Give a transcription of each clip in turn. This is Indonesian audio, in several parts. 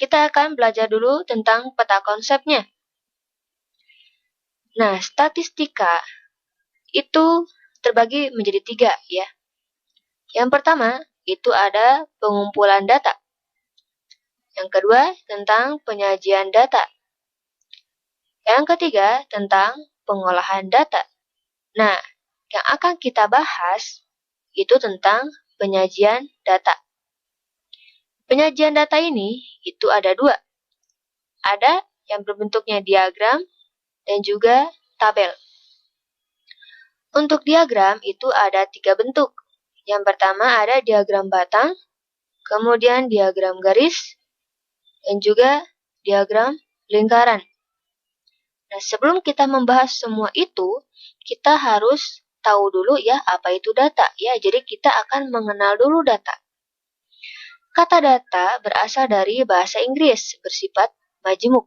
kita akan belajar dulu tentang peta konsepnya. Nah, statistika itu terbagi menjadi 3 ya. Yang pertama, itu ada pengumpulan data. Yang kedua, tentang penyajian data. Yang ketiga, tentang pengolahan data. Nah, yang akan kita bahas itu tentang penyajian data. Penyajian data ini itu ada 2. Ada yang berbentuknya diagram dan juga tabel. Untuk diagram itu ada 3 bentuk. Yang pertama ada diagram batang, kemudian diagram garis, dan juga diagram lingkaran. Nah, sebelum kita membahas semua itu, kita harus tahu dulu ya apa itu data. Ya, jadi kita akan mengenal dulu data. Kata data berasal dari bahasa Inggris, bersifat majemuk.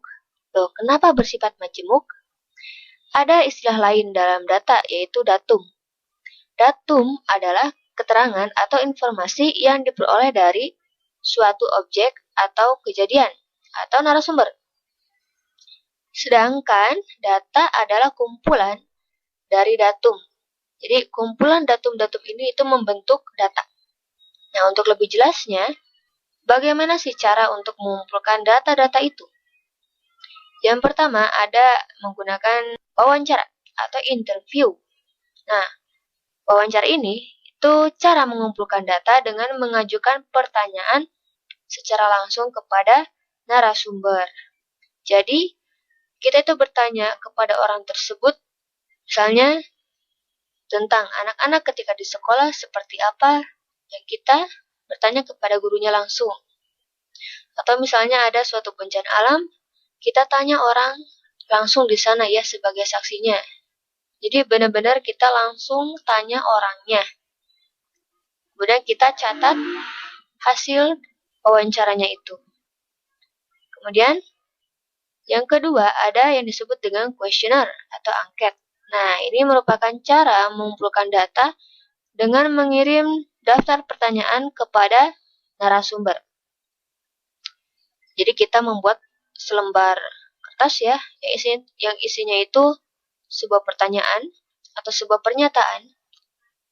Loh, kenapa bersifat majemuk? Ada istilah lain dalam data, yaitu datum. Datum adalah keterangan atau informasi yang diperoleh dari suatu objek atau kejadian atau narasumber. Sedangkan data adalah kumpulan dari datum. Jadi kumpulan datum-datum ini itu membentuk data. Nah, untuk lebih jelasnya, bagaimana sih cara untuk mengumpulkan data-data itu? Yang pertama ada menggunakan wawancara atau interview. Nah, wawancara ini itu cara mengumpulkan data dengan mengajukan pertanyaan secara langsung kepada narasumber. Jadi, kita itu bertanya kepada orang tersebut, misalnya tentang anak-anak ketika di sekolah seperti apa, yang kita bertanya kepada gurunya langsung. Atau misalnya ada suatu bencana alam, kita tanya orang langsung di sana ya sebagai saksinya. Jadi benar-benar kita langsung tanya orangnya. Kemudian kita catat hasil wawancaranya itu. Kemudian yang kedua ada yang disebut dengan kuesioner atau angket. Nah, ini merupakan cara mengumpulkan data dengan mengirim daftar pertanyaan kepada narasumber. Jadi kita membuat selembar kertas ya, yang isinya itu sebuah pertanyaan atau sebuah pernyataan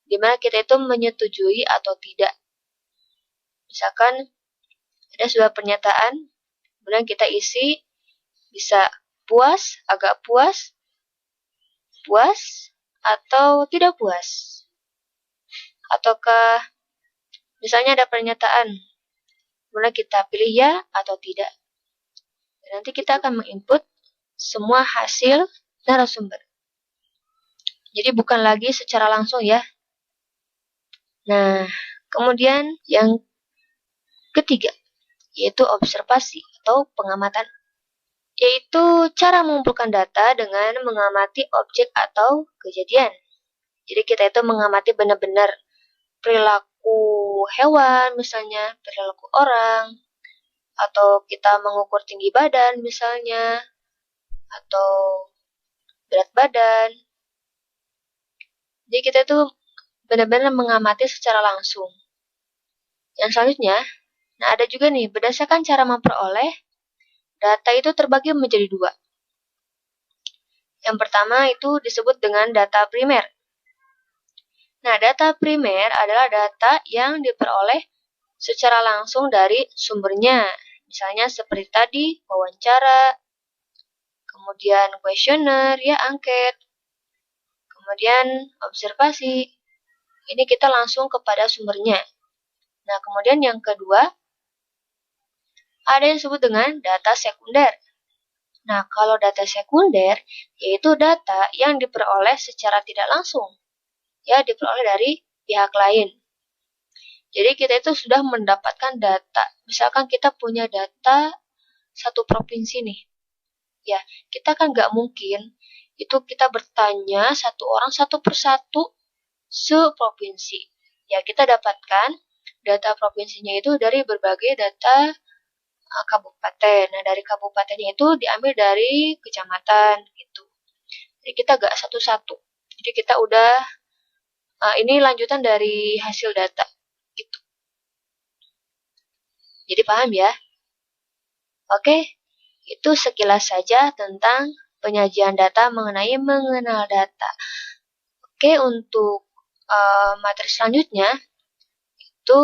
di mana kita itu menyetujui atau tidak. Misalkan ada sebuah pernyataan, kemudian kita isi bisa puas, agak puas, puas, atau tidak puas. Ataukah misalnya ada pernyataan, kemudian kita pilih ya atau tidak. Dan nanti kita akan menginput semua hasil narasumber. Jadi bukan lagi secara langsung ya. Nah, kemudian yang ketiga, yaitu observasi atau pengamatan. Yaitu cara mengumpulkan data dengan mengamati objek atau kejadian. Jadi kita itu mengamati benar-benar perilaku hewan, misalnya perilaku orang, atau kita mengukur tinggi badan misalnya, atau berat badan. Jadi kita itu benar-benar mengamati secara langsung. Yang selanjutnya, nah ada juga nih, berdasarkan cara memperoleh, data itu terbagi menjadi 2. Yang pertama itu disebut dengan data primer. Nah, data primer adalah data yang diperoleh secara langsung dari sumbernya. Misalnya seperti tadi, wawancara, kemudian kuesioner, ya angket, kemudian observasi. Ini kita langsung kepada sumbernya. Nah, kemudian yang kedua, ada yang disebut dengan data sekunder. Nah, kalau data sekunder, yaitu data yang diperoleh secara tidak langsung. Ya, diperoleh dari pihak lain. Jadi kita itu sudah mendapatkan data. Misalkan kita punya data satu provinsi nih. Ya, kita kan nggak mungkin itu kita bertanya satu orang satu persatu seprovinsi. Ya, kita dapatkan data provinsinya itu dari berbagai data kabupaten. Nah, dari kabupatennya itu diambil dari kecamatan gitu. Jadi kita nggak satu-satu. Jadi kita udah ini lanjutan dari hasil data gitu. Jadi paham ya? Oke, itu sekilas saja tentang penyajian data mengenai mengenal data. Oke, untuk materi selanjutnya itu